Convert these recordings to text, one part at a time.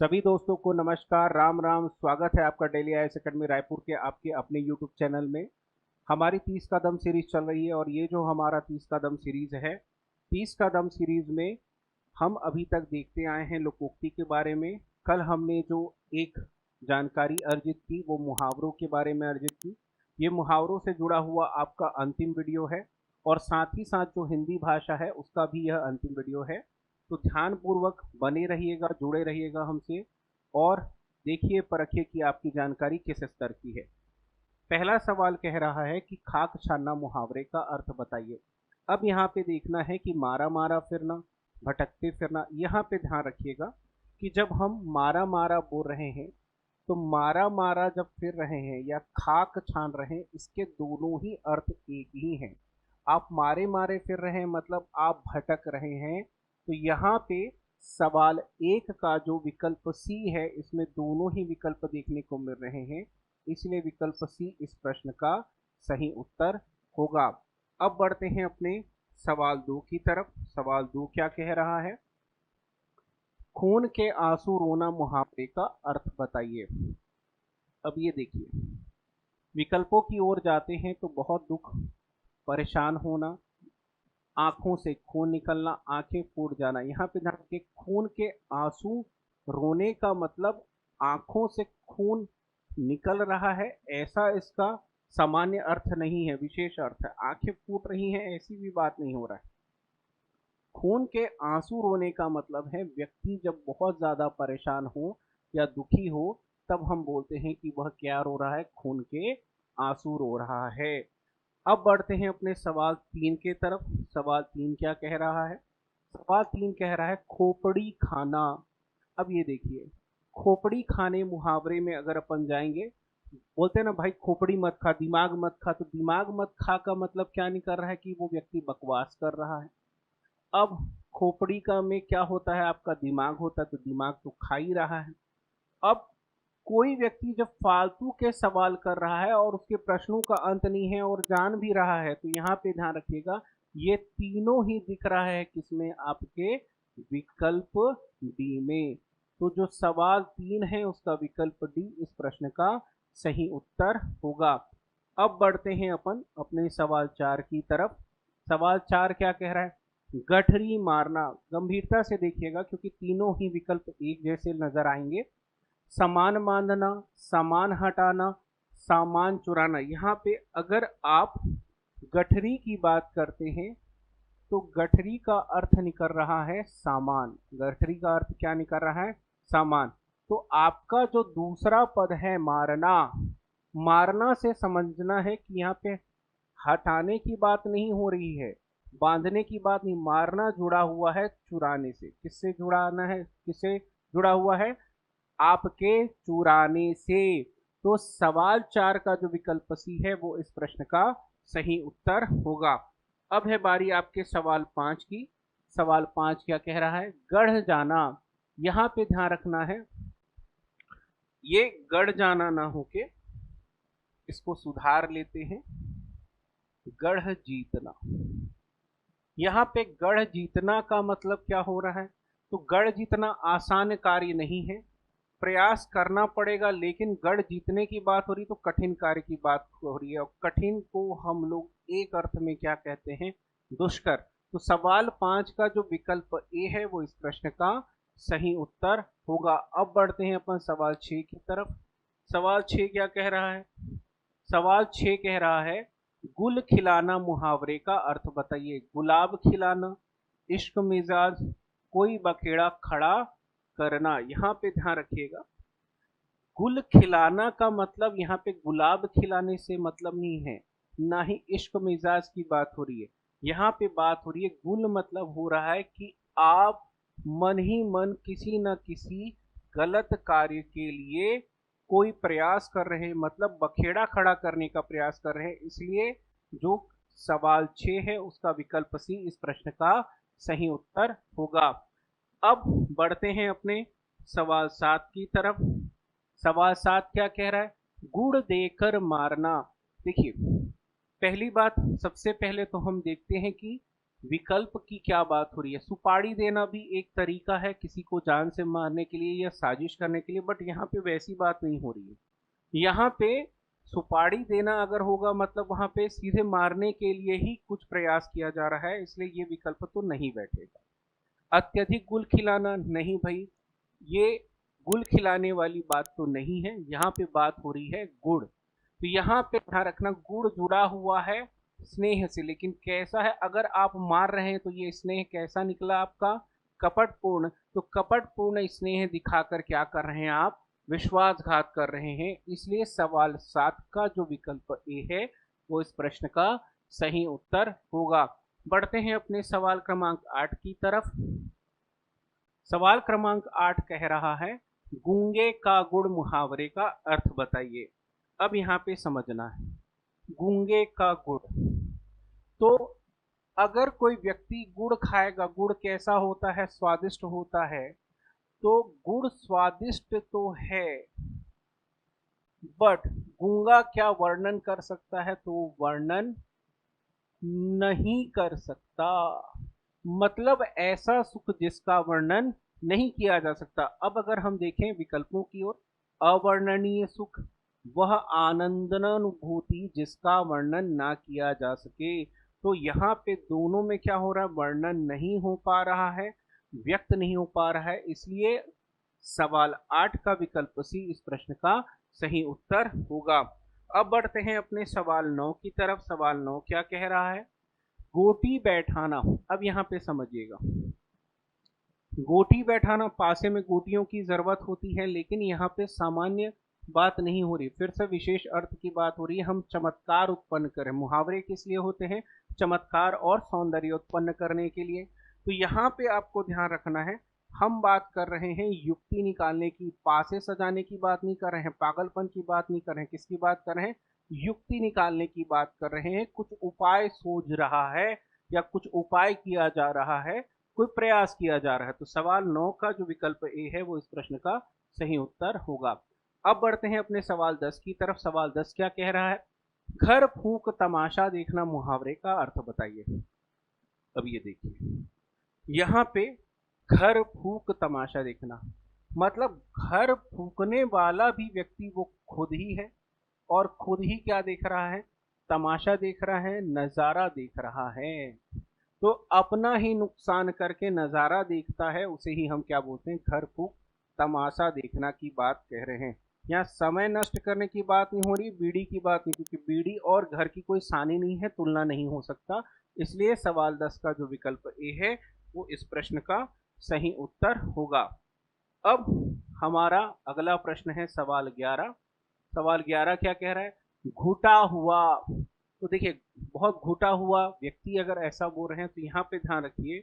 सभी दोस्तों को नमस्कार, राम राम। स्वागत है आपका डेली आईएएस एकेडमी रायपुर के आपके अपने यूट्यूब चैनल में। हमारी 30 कदम सीरीज चल रही है और ये जो हमारा 30 कदम सीरीज है, 30 कदम सीरीज में हम अभी तक देखते आए हैं लोकोक्ति के बारे में। कल हमने जो एक जानकारी अर्जित की वो मुहावरों के बारे में अर्जित की। ये मुहावरों से जुड़ा हुआ आपका अंतिम वीडियो है और साथ ही साथ जो हिंदी भाषा है उसका भी यह अंतिम वीडियो है। तो ध्यानपूर्वक बने रहिएगा, जुड़े रहिएगा हमसे और देखिए परखिए कि आपकी जानकारी किस स्तर की है। पहला सवाल कह रहा है कि खाक छानना मुहावरे का अर्थ बताइए। अब यहाँ पे देखना है कि मारा मारा फिरना, भटकते फिरना। यहाँ पे ध्यान रखिएगा कि जब हम मारा मारा बोल रहे हैं तो मारा मारा जब फिर रहे हैं या खाक छान रहे हैं, इसके दोनों ही अर्थ एक ही हैं। आप मारे मारे फिर रहे हैं मतलब आप भटक रहे हैं। तो यहाँ पे सवाल एक का जो विकल्प सी है, इसमें दोनों ही विकल्प देखने को मिल रहे हैं, इसलिए विकल्प सी इस प्रश्न का सही उत्तर होगा। अब बढ़ते हैं अपने सवाल दो की तरफ। सवाल दो क्या कह रहा है? खून के आंसू रोना मुहावरे का अर्थ बताइए। अब ये देखिए, विकल्पों की ओर जाते हैं तो बहुत दुख, परेशान होना, आंखों से खून निकलना, आंखें फूट जाना। यहाँ पे ध्यान रखिए, खून के आंसू रोने का मतलब आंखों से खून निकल रहा है, ऐसा इसका सामान्य अर्थ नहीं है, विशेष अर्थ है। आंखें फूट रही हैं ऐसी भी बात नहीं हो रहा है। खून के आंसू रोने का मतलब है व्यक्ति जब बहुत ज्यादा परेशान हो या दुखी हो तब हम बोलते हैं कि वह क्या रो रहा है, खून के आंसू रो रहा है। अब बढ़ते हैं अपने सवाल तीन के तरफ। सवाल तीन क्या कह रहा है? सवाल तीन कह रहा है खोपड़ी खाना। अब ये देखिए, खोपड़ी खाने मुहावरे में अगर अपन जाएंगे, बोलते हैं ना भाई खोपड़ी मत खा, दिमाग मत खा। तो दिमाग मत खा का मतलब क्या नहीं कर रहा है कि वो व्यक्ति बकवास कर रहा है। अब खोपड़ी का में क्या होता है, आपका दिमाग होता है, तो दिमाग तो खा ही रहा है। अब कोई व्यक्ति जब फालतू के सवाल कर रहा है और उसके प्रश्नों का अंत नहीं है और जान भी रहा है, तो यहाँ पे ध्यान रखिएगा, ये तीनों ही दिख रहा है किसमें? आपके विकल्प डी में। तो जो सवाल तीन है उसका विकल्प डी इस प्रश्न का सही उत्तर होगा। अब बढ़ते हैं अपन अपने सवाल चार की तरफ। सवाल चार क्या कह रहा है? गठरी मारना। गंभीरता से देखिएगा क्योंकि तीनों ही विकल्प एक जैसे नजर आएंगे। सामान बांधना, सामान हटाना, सामान चुराना। यहाँ पे अगर आप गठरी की बात करते हैं तो गठरी का अर्थ निकल रहा है सामान। गठरी का अर्थ क्या निकल रहा है? सामान। तो आपका जो दूसरा पद है मारना, मारना से समझना है कि यहाँ पे हटाने की बात नहीं हो रही है, बांधने की बात नहीं, मारना जुड़ा हुआ है चुराने से। किससे जुड़ाना है, किससे जुड़ा हुआ है? आपके चुराने से। तो सवाल चार का जो विकल्प सी है वो इस प्रश्न का सही उत्तर होगा। अब है बारी आपके सवाल पांच की। सवाल पांच क्या कह रहा है? गढ़ जाना। यहाँ पे ध्यान रखना है, ये गढ़ जाना ना होके इसको सुधार लेते हैं, गढ़ जीतना। यहाँ पे गढ़ जीतना का मतलब क्या हो रहा है? तो गढ़ जीतना आसान कार्य नहीं है, प्रयास करना पड़ेगा, लेकिन गढ़ जीतने की बात हो रही तो कठिन कार्य की बात हो रही है, और कठिन को हम लोग एक अर्थ में क्या कहते हैं? दुष्कर। तो सवाल पांच का जो विकल्प ए है वो इस प्रश्न का सही उत्तर होगा। अब बढ़ते हैं अपन सवाल छह की तरफ। सवाल छह क्या कह रहा है? सवाल छह कह रहा है गुल खिलाना मुहावरे का अर्थ बताइए। गुलाब खिलाना, इश्क मिजाज, कोई बखेड़ा खड़ा करना। यहाँ पे ध्यान रखिएगा, गुल खिलाना का मतलब यहाँ पे गुलाब खिलाने से मतलब नहीं है, ना ही इश्क मिजाज की बात हो रही है। यहाँ पे बात हो रही है, गुल मतलब हो रहा है कि आप मन ही मन किसी न किसी गलत कार्य के लिए कोई प्रयास कर रहे हैं, मतलब बखेड़ा खड़ा करने का प्रयास कर रहे हैं। इसलिए जो सवाल छह है उसका विकल्प सी इस प्रश्न का सही उत्तर होगा। अब बढ़ते हैं अपने सवाल सात की तरफ। सवाल सात क्या कह रहा है? गुड़ देकर मारना। देखिए, पहली बात, सबसे पहले तो हम देखते हैं कि विकल्प की क्या बात हो रही है? सुपारी देना भी एक तरीका है किसी को जान से मारने के लिए या साजिश करने के लिए, बट यहाँ पे वैसी बात नहीं हो रही है। यहाँ पे सुपारी देना अगर होगा मतलब वहां पे सीधे मारने के लिए ही कुछ प्रयास किया जा रहा है, इसलिए ये विकल्प तो नहीं बैठेगा। अत्यधिक गुल खिलाना, नहीं भाई, ये गुल खिलाने वाली बात तो नहीं है। यहाँ पे बात हो रही है गुड़, तो यहाँ पे ध्यान रखना गुड़ जुड़ा हुआ है स्नेह से, लेकिन कैसा है? अगर आप मार रहे हैं तो ये स्नेह कैसा निकला आपका? कपटपूर्ण। तो कपटपूर्ण स्नेह दिखाकर क्या कर रहे हैं आप? विश्वासघात कर रहे हैं। इसलिए सवाल 7 का जो विकल्प ए है वो इस प्रश्न का सही उत्तर होगा। बढ़ते हैं अपने सवाल क्रमांक 8 की तरफ। सवाल क्रमांक 8 कह रहा है, गूंगे का गुड़ मुहावरे का अर्थ बताइए। अब यहाँ पे समझना है, गूंगे का गुड़, तो अगर कोई व्यक्ति गुड़ खाएगा, गुड़ कैसा होता है? स्वादिष्ट होता है। तो गुड़ स्वादिष्ट तो है, बट गूंगा क्या वर्णन कर सकता है? तो वर्णन नहीं कर सकता। मतलब ऐसा सुख जिसका वर्णन नहीं किया जा सकता। अब अगर हम देखें विकल्पों की ओर, अवर्णनीय सुख, वह आनंदनानुभूति जिसका वर्णन ना किया जा सके। तो यहाँ पे दोनों में क्या हो रहा है? वर्णन नहीं हो पा रहा है, व्यक्त नहीं हो पा रहा है, इसलिए सवाल 8 का विकल्प सी इस प्रश्न का सही उत्तर होगा। अब बढ़ते हैं अपने सवाल 9 की तरफ। सवाल 9 क्या कह रहा है? गोटी बैठाना। अब यहाँ पे समझिएगा, गोटी बैठाना, पासे में गोटियों की जरूरत होती है, लेकिन यहाँ पे सामान्य बात नहीं हो रही, फिर से विशेष अर्थ की बात हो रही है। हम चमत्कार उत्पन्न करें। मुहावरे किस लिए होते हैं? चमत्कार और सौंदर्य उत्पन्न करने के लिए। तो यहाँ पे आपको ध्यान रखना है, हम बात कर रहे हैं युक्ति निकालने की, पासे सजाने की बात नहीं कर रहे हैं, पागलपन की बात नहीं कर रहे हैं, किसकी बात कर रहे हैं? युक्ति निकालने की बात कर रहे हैं। कुछ उपाय सूझ रहा है या कुछ उपाय किया जा रहा है, कोई प्रयास किया जा रहा है। तो सवाल 9 का जो विकल्प ए है वो इस प्रश्न का सही उत्तर होगा। अब बढ़ते हैं अपने सवाल 10 की तरफ। सवाल 10 क्या कह रहा है? घर फूंक तमाशा देखना मुहावरे का अर्थ बताइए। अब ये देखिए, यहाँ पे घर फूंक तमाशा देखना मतलब घर फूंकने वाला भी व्यक्ति वो खुद ही है, और खुद ही क्या देख रहा है? तमाशा देख रहा है, नजारा देख रहा है। तो अपना ही नुकसान करके नजारा देखता है, उसे ही हम क्या बोलते हैं? घर फूंक तमाशा देखना की बात कह रहे हैं। यहाँ समय नष्ट करने की बात नहीं हो रही, बीड़ी की बात नहीं, क्योंकि बीड़ी और घर की कोई सानी नहीं है, तुलना नहीं हो सकता। इसलिए सवाल 10 का जो विकल्प ए है वो इस प्रश्न का सही उत्तर होगा। अब हमारा अगला प्रश्न है सवाल 11। सवाल 11 क्या कह रहा है? घुटा हुआ। तो देखिए, बहुत घुटा हुआ व्यक्ति अगर ऐसा बोल रहे हैं तो यहाँ पे ध्यान रखिए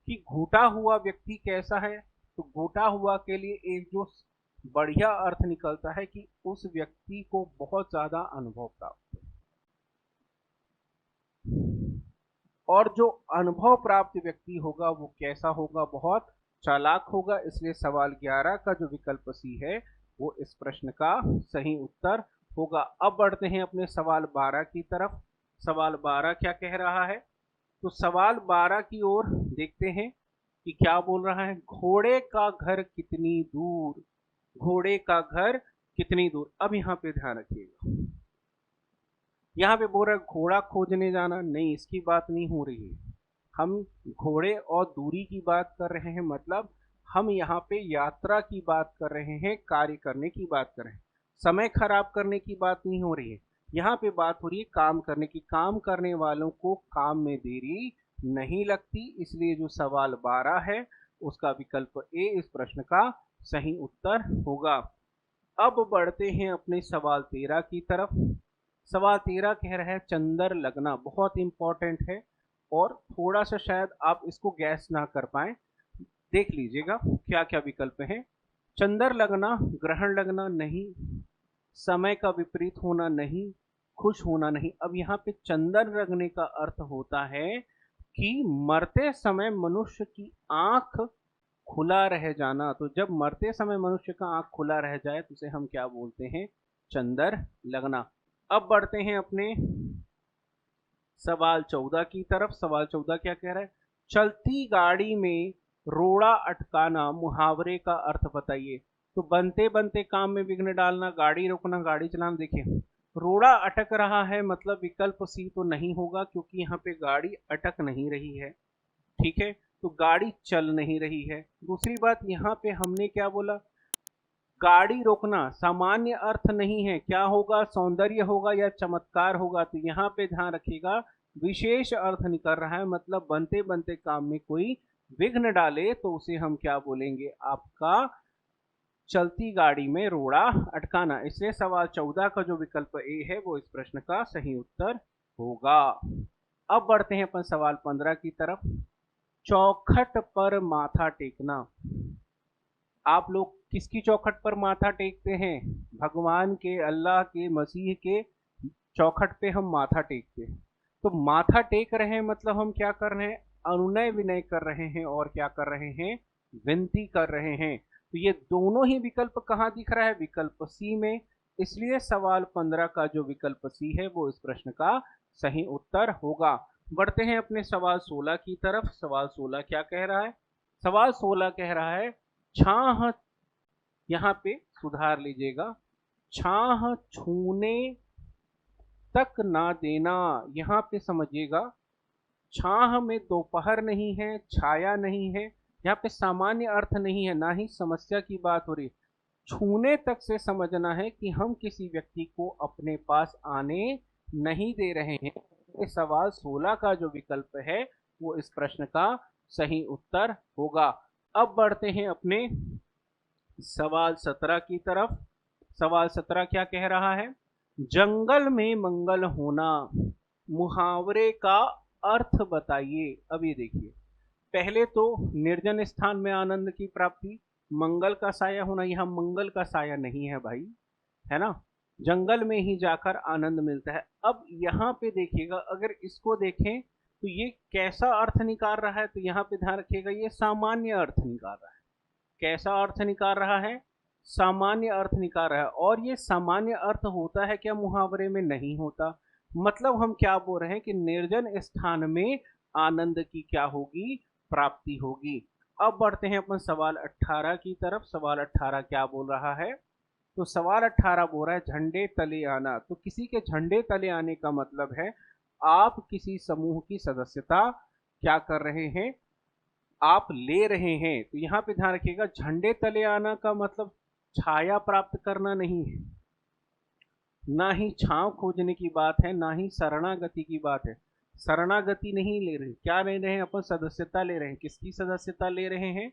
कि घुटा हुआ व्यक्ति कैसा है। तो घुटा हुआ के लिए एक जो बढ़िया अर्थ निकलता है कि उस व्यक्ति को बहुत ज्यादा अनुभव प्राप्त है, और जो अनुभव प्राप्त व्यक्ति होगा वो कैसा होगा? बहुत चालाक होगा। इसलिए सवाल 11 का जो विकल्प सी है वो इस प्रश्न का सही उत्तर होगा। अब बढ़ते हैं अपने सवाल 12 की तरफ। सवाल 12 क्या कह रहा है? तो सवाल 12 की ओर देखते हैं कि क्या बोल रहा है। घोड़े का घर कितनी दूर, घोड़े का घर कितनी दूर। अब यहाँ पे ध्यान रखिएगा, यहाँ पे बोल रहा है घोड़ा खोजने जाना, नहीं, इसकी बात नहीं हो रही है। हम घोड़े और दूरी की बात कर रहे हैं, मतलब हम यहाँ पे यात्रा की बात कर रहे हैं, कार्य करने की बात कर रहे हैं। समय खराब करने की बात नहीं हो रही है, यहाँ पे बात हो रही है काम करने की। काम करने वालों को काम में देरी नहीं लगती, इसलिए जो सवाल 12 है उसका विकल्प ए इस प्रश्न का सही उत्तर होगा। अब बढ़ते हैं अपने सवाल 13 की तरफ। सवाल 13 कह रहा है चंदर लगना। बहुत इंपॉर्टेंट है और थोड़ा सा शायद आप इसको गैस ना कर पाए। देख लीजिएगा क्या क्या विकल्प हैं। चंदर लगना, ग्रहण लगना नहीं, समय का विपरीत होना नहीं, खुश होना नहीं। अब यहाँ पे चंदर लगने का अर्थ होता है कि मरते समय मनुष्य की आंख खुला रह जाना। तो जब मरते समय मनुष्य का आंख खुला रह जाए तो उसे हम क्या बोलते हैं? चंदर लगना। अब बढ़ते हैं अपने सवाल 14 की तरफ। सवाल 14 क्या कह रहा है? चलती गाड़ी में रोड़ा अटकाना मुहावरे का अर्थ बताइए। तो बनते बनते काम में विघ्न डालना, गाड़ी रोकना, गाड़ी चलाना। देखिए, रोड़ा अटक रहा है मतलब विकल्प सी तो नहीं होगा, क्योंकि यहाँ पे गाड़ी अटक नहीं रही है। ठीक है, तो गाड़ी चल नहीं रही है। दूसरी बात, यहाँ पे हमने क्या बोला? गाड़ी रोकना सामान्य अर्थ नहीं है, क्या होगा? सौंदर्य होगा या चमत्कार होगा। तो यहाँ पे ध्यान रखिएगा, विशेष अर्थ निकल रहा है, मतलब बनते बनते काम में कोई विघ्न डाले तो उसे हम क्या बोलेंगे? आपका चलती गाड़ी में रोड़ा अटकाना। इसलिए सवाल 14 का जो विकल्प ए है वो इस प्रश्न का सही उत्तर होगा। अब बढ़ते हैं अपन सवाल 15 की तरफ। चौखट पर माथा टेकना। आप लोग किसकी चौखट पर माथा टेकते हैं? भगवान के, अल्लाह के, मसीह के चौखट पे हम माथा टेकते हैं। तो माथा टेक रहे हैं मतलब हम क्या कर रहे हैं? अनुनय विनय कर रहे हैं और क्या कर रहे हैं? विनती कर रहे हैं। तो ये दोनों ही विकल्प कहाँ दिख रहा है? विकल्प सी में। इसलिए सवाल 15 का जो विकल्प सी है वो इस प्रश्न का सही उत्तर होगा। बढ़ते हैं अपने सवाल 16 की तरफ। सवाल 16 क्या कह रहा है? सवाल 16 कह रहा है, छाह, यहाँ पे सुधार लीजिएगा, छाह छूने तक ना देना। यहाँ पे समझिएगा, छाह में दोपहर नहीं है, छाया नहीं है, यहाँ पे सामान्य अर्थ नहीं है, ना ही समस्या की बात हो रही। छूने तक से समझना है कि हम किसी व्यक्ति को अपने पास आने नहीं दे रहे हैं। ये सवाल 16 का जो विकल्प है वो इस प्रश्न का सही उत्तर होगा। अब बढ़ते हैं अपने सवाल 17 की तरफ। सवाल 17 क्या कह रहा है? जंगल में मंगल होना, मुहावरे का अर्थ बताइए। अब ये देखिए, पहले तो निर्जन स्थान में आनंद की प्राप्ति, मंगल का साया होना। यहाँ मंगल का साया नहीं है भाई, है ना? जंगल में ही जाकर आनंद मिलता है। अब यहाँ पे देखिएगा, अगर इसको देखें तो ये कैसा अर्थ निकाल रहा है? तो यहाँ पे ध्यान रखिएगा, ये सामान्य अर्थ निकाल रहा है। कैसा अर्थ निकाल रहा है? सामान्य अर्थ निकाल रहा है। और ये सामान्य अर्थ होता है क्या मुहावरे में? नहीं होता। मतलब हम क्या बोल रहे हैं कि निर्जन स्थान में आनंद की क्या होगी? प्राप्ति होगी। अब बढ़ते हैं अपन सवाल 18 की तरफ। सवाल 18 क्या बोल रहा है? तो सवाल 18 बोल रहा है, झंडे तले आना। तो किसी के झंडे तले आने का मतलब है आप किसी समूह की सदस्यता क्या कर रहे हैं? आप ले रहे हैं। तो यहाँ पे ध्यान रखिएगा, झंडे तले आना का मतलब छाया प्राप्त करना नहीं है, ना ही छांव खोजने की बात है, ना ही शरणागति की बात है। शरणागति नहीं ले रहे, क्या ले रहे हैं अपन? सदस्यता ले रहे हैं। किसकी सदस्यता ले रहे हैं?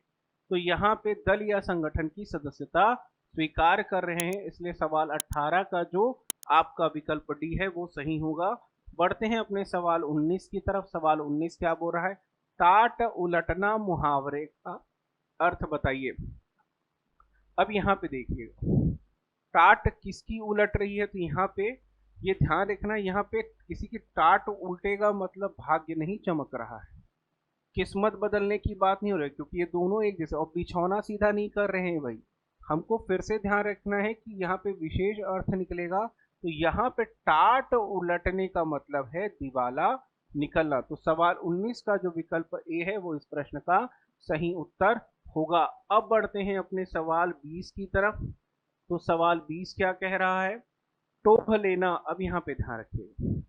तो यहाँ पे दल या संगठन की सदस्यता स्वीकार कर रहे हैं। इसलिए सवाल 18 का जो आपका विकल्प डी है वो सही होगा। बढ़ते हैं अपने सवाल 19 की तरफ। सवाल 19 क्या बोल रहा है? टाट उलटना मुहावरे का अर्थ बताइए। अब यहाँ पे देखिएगा, टाट किसकी उलट रही है? तो यहाँ पे ये ध्यान रखना, यहाँ पे किसी की टाट उल्टेगा मतलब भाग्य नहीं चमक रहा है, किस्मत बदलने की बात नहीं हो रही, क्योंकि ये दोनों एक जैसे। और बिछौना सीधा नहीं कर रहे हैं भाई, हमको फिर से ध्यान रखना है कि यहाँ पे विशेष अर्थ निकलेगा। तो यहाँ पे टाट उलटने का मतलब है दिवाला निकलना। तो सवाल 19 का जो विकल्प ए है वो इस प्रश्न का सही उत्तर होगा। अब बढ़ते हैं अपने सवाल 20 की तरफ। तो सवाल 20 क्या कह रहा है? टोह लेना। अब यहाँ पे ध्यान रखिए,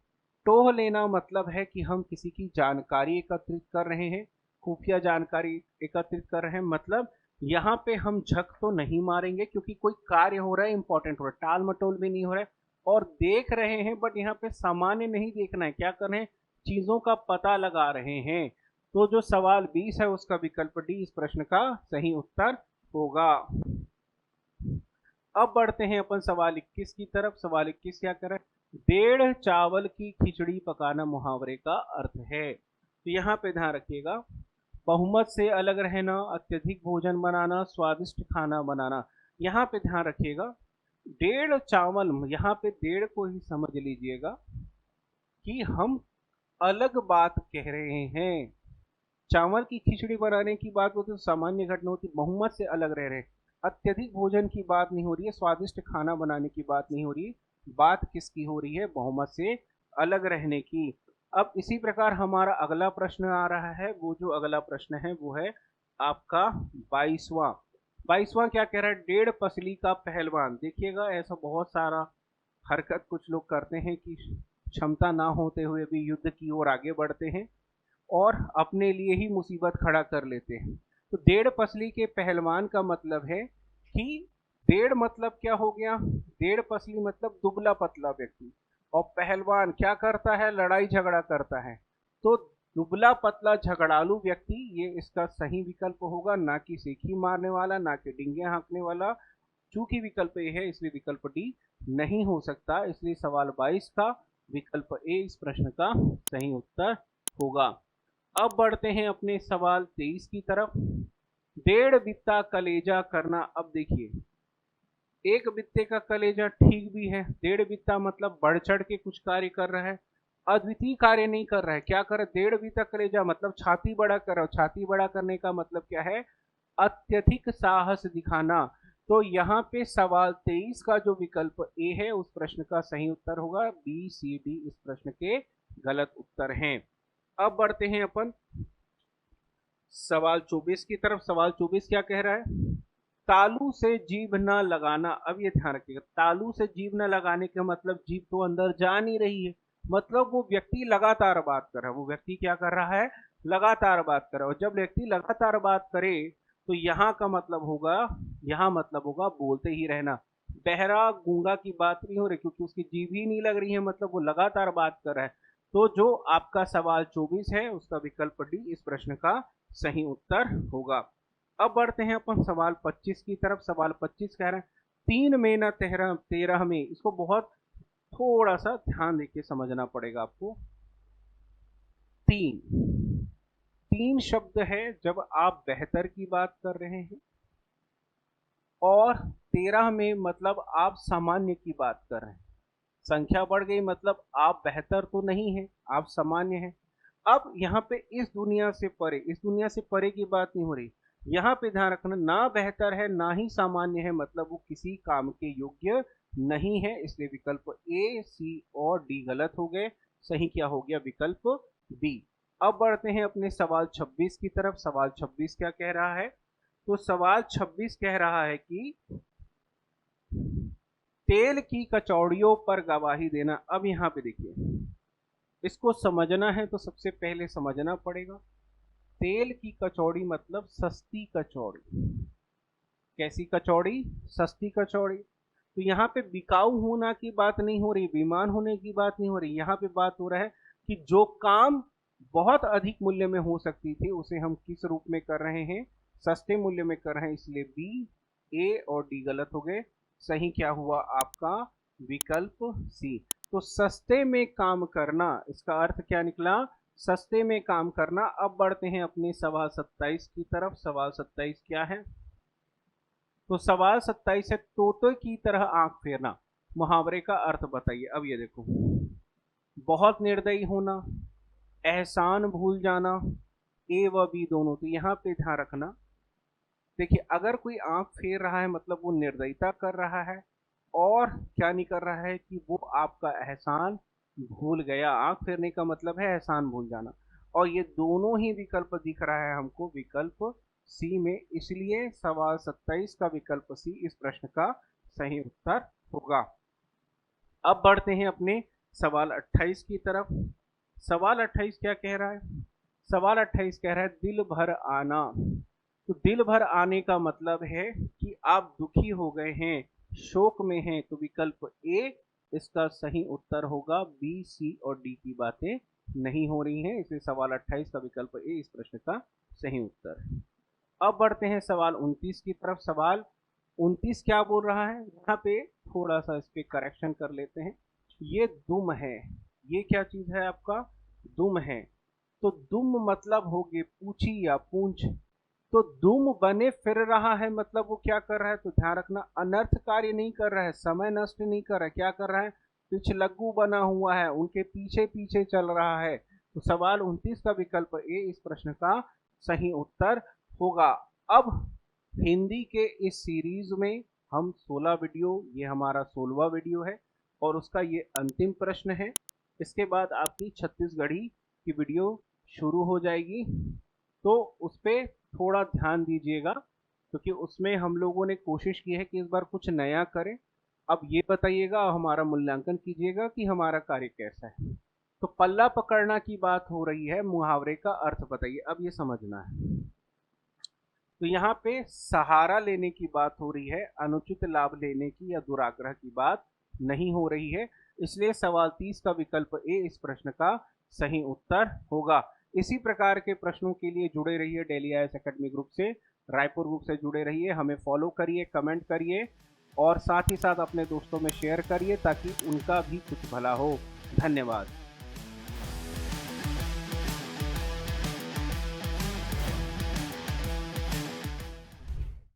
टोह लेना मतलब है कि हम किसी की जानकारी एकत्रित कर रहे हैं, खुफिया जानकारी एकत्रित कर रहे हैं। मतलब यहाँ पे हम झक तो नहीं मारेंगे, क्योंकि कोई कार्य हो रहा है, इंपॉर्टेंट हो रहा है, टाल मटोल भी नहीं हो रहा है, और देख रहे हैं। बट यहाँ पे सामान्य नहीं देखना है, क्या कर रहे हैं? चीजों का पता लगा रहे हैं। तो जो सवाल 20 है उसका विकल्प डी इस प्रश्न का सही उत्तर होगा। अब बढ़ते हैं अपन सवाल 21 की तरफ। सवाल 21 क्या कर रहा है? डेढ़ चावल की खिचड़ी पकाना मुहावरे का अर्थ है। तो यहाँ पे ध्यान रखिएगा, बहुमत से अलग रहना, अत्यधिक भोजन बनाना, स्वादिष्ट खाना बनाना। यहाँ पे ध्यान रखिएगा, डेढ़ चावल, यहाँ पे डेढ़ को ही समझ लीजिएगा कि हम अलग बात कह रहे हैं। चावल की खिचड़ी बनाने की बात होती तो सामान्य घटना होती, बहुमत से अलग रह रहे। अत्यधिक भोजन की बात नहीं हो रही है, स्वादिष्ट खाना बनाने की बात नहीं हो रही, बात किसकी हो रही है? बहुमत से अलग रहने की। अब इसी प्रकार हमारा अगला प्रश्न आ रहा है। वो जो अगला प्रश्न है वो है आपका 22वां। 22वां क्या कह रहा है? डेढ़ पसली का पहलवान। देखिएगा, ऐसा बहुत सारा हरकत कुछ लोग करते हैं कि क्षमता ना होते हुए भी युद्ध की ओर आगे बढ़ते हैं और अपने लिए ही मुसीबत खड़ा कर लेते हैं। तो डेढ़ पसली के पहलवान का मतलब है कि डेढ़ मतलब क्या हो गया? डेढ़ पसली मतलब दुबला पतला व्यक्ति, और पहलवान क्या करता है? लड़ाई झगड़ा करता है। तो दुबला पतला झगड़ालू व्यक्ति, ये इसका सही विकल्प होगा, ना कि सेखी मारने वाला, ना कि डिंगे हाँकने वाला। चूंकि विकल्प ए है इसलिए विकल्प डी नहीं हो सकता, इसलिए सवाल 22 का विकल्प ए इस प्रश्न का सही उत्तर होगा। अब बढ़ते हैं अपने सवाल 23 की तरफ। डेढ़ बित्ता कलेजा करना। अब देखिए, एक बित्ते का कलेजा ठीक भी है, डेढ़ बित्ता मतलब बढ़ चढ़ के कुछ कार्य कर रहा है, अद्वितीय कार्य नहीं कर रहा है। क्या कर रहा है? डेढ़ बित्ता कलेजा मतलब छाती बड़ा कर रहा है। छाती बड़ा करने का मतलब क्या है? अत्यधिक साहस दिखाना। तो यहाँ पे सवाल 23 का जो विकल्प ए है उस प्रश्न का सही उत्तर होगा। बी सी डी इस प्रश्न के गलत उत्तर हैं। अब बढ़ते हैं अपन सवाल 24 की तरफ। सवाल 24 क्या कह रहा है? तालू से जीभ न लगाना। अब ये ध्यान रखिएगा, तालू से जीभ न लगाने का मतलब जीभ तो अंदर जा नहीं रही है, मतलब वो व्यक्ति लगातार बात कर रहा है। वो व्यक्ति क्या कर रहा है? लगातार बात कर रहा है। और जब व्यक्ति लगातार बात करे तो यहाँ का मतलब होगा, यहाँ मतलब होगा बोलते ही रहना। बहरा गूंगा की बात नहीं हो रही, क्योंकि उसकी जीभ ही नहीं लग रही है, मतलब वो लगातार बात कर रहा है। तो जो आपका सवाल 24 है उसका विकल्प डी इस प्रश्न का सही उत्तर होगा। अब बढ़ते हैं अपन सवाल 25 की तरफ। सवाल 25 कह रहे हैं, तीन में न तेरह तेरह में। इसको बहुत थोड़ा सा ध्यान देके समझना पड़ेगा आपको। तीन, तीन शब्द है जब आप बेहतर की बात कर रहे हैं, और 13 में मतलब आप सामान्य की बात कर रहे हैं। संख्या बढ़ गई मतलब आप बेहतर तो नहीं है, आप सामान्य हैं। अब यहाँ पे इस दुनिया से परे, इस दुनिया से परे की बात नहीं हो रही। यहाँ पे ध्यान रखना, ना बेहतर है ना ही सामान्य है, मतलब वो किसी काम के योग्य नहीं है। इसलिए विकल्प ए सी और डी गलत हो गए। सही क्या हो गया? विकल्प बी। अब बढ़ते हैं अपने सवाल 26 की तरफ। सवाल 26 क्या कह रहा है? तो सवाल 26 कह रहा है कि तेल की कचौड़ियों पर गवाही देना। अब यहाँ पे देखिए, इसको समझना है तो सबसे पहले समझना पड़ेगा, तेल की कचौड़ी मतलब सस्ती कचौड़ी। कैसी कचौड़ी? सस्ती कचौड़ी। तो यहाँ पे बिकाऊ होना की बात नहीं हो रही, बेईमान होने की बात नहीं हो रही। यहाँ पे बात हो रहा है कि जो काम बहुत अधिक मूल्य में हो सकती थी उसे हम किस रूप में कर रहे हैं? सस्ते मूल्य में कर रहे हैं। इसलिए बी, ए और डी गलत हो गए। सही क्या हुआ आपका? विकल्प सी। तो सस्ते में काम करना, इसका अर्थ क्या निकला? सस्ते में काम करना। अब बढ़ते हैं अपने सवाल 27 की तरफ। सवाल 27 क्या है? तो सवाल 27 है, तोते की तरह आंख फेरना। मुहावरे का अर्थ बताइए। अब ये देखो, बहुत निर्दयी होना, एहसान भूल जाना, ए व बी दोनों। तो यहाँ पे ध्यान रखना, देखिए अगर कोई आंख फेर रहा है मतलब वो निर्दयता कर रहा है, और क्या नहीं कर रहा है कि वो आपका एहसान भूल गया। आंख फेरने का मतलब है एहसान भूल जाना, और ये दोनों ही विकल्प दिख रहा है हमको विकल्प सी में। इसलिए सवाल 27 का विकल्प सी इस प्रश्न का सही उत्तर होगा। अब बढ़ते हैं अपने सवाल 28 की तरफ। सवाल 28 क्या कह रहा है? सवाल 28 कह रहा है, दिल भर आना। तो दिल भर आने का मतलब है कि आप दुखी हो गए हैं, शोक में हैं। तो विकल्प ए इसका सही उत्तर होगा। बी सी और डी की बातें नहीं हो रही हैं, इसलिए सवाल 28 का विकल्प ए इस प्रश्न का सही उत्तर है। अब बढ़ते हैं सवाल 29 की तरफ। सवाल 29 क्या बोल रहा है? यहाँ पे थोड़ा सा इस पे करेक्शन कर लेते हैं। ये दुम है, ये क्या चीज है आपका? दुम है। तो दुम मतलब हो गए पूछी या पूंछ। तो दुम बने फिर रहा है मतलब वो क्या कर रहा है? तो ध्यान रखना, अनर्थ कार्य नहीं कर रहा है, समय नष्ट नहीं कर रहा है। क्या कर रहा है? पिछलग्गू बना हुआ है, उनके पीछे पीछे चल रहा है। तो सवाल 29 का विकल्प ए इस प्रश्न का सही उत्तर होगा। अब हिंदी के इस सीरीज में हम 16 वीडियो, ये हमारा 16वां वीडियो है और उसका ये अंतिम प्रश्न है। इसके बाद आपकी छत्तीसगढ़ी की वीडियो शुरू हो जाएगी। तो उस पर थोड़ा ध्यान दीजिएगा, क्योंकि उसमें हम लोगों ने कोशिश की है कि इस बार कुछ नया करें। अब ये बताइएगा, हमारा मूल्यांकन कीजिएगा कि हमारा कार्य कैसा है। तो पल्ला पकड़ना की बात हो रही है, मुहावरे का अर्थ बताइए, अब ये समझना है। तो यहाँ पे सहारा लेने की बात हो रही है, अनुचित लाभ लेने की या दुराग्रह की बात नहीं हो रही है। इसलिए सवाल 30 का विकल्प ए इस प्रश्न का सही उत्तर होगा। इसी प्रकार के प्रश्नों के लिए जुड़े रहिए डेली आईएएस एकेडमी ग्रुप से, रायपुर ग्रुप से जुड़े रहिए। हमें फॉलो करिए, कमेंट करिए और साथ ही साथ अपने दोस्तों में शेयर करिए ताकि उनका भी कुछ भला हो। धन्यवाद।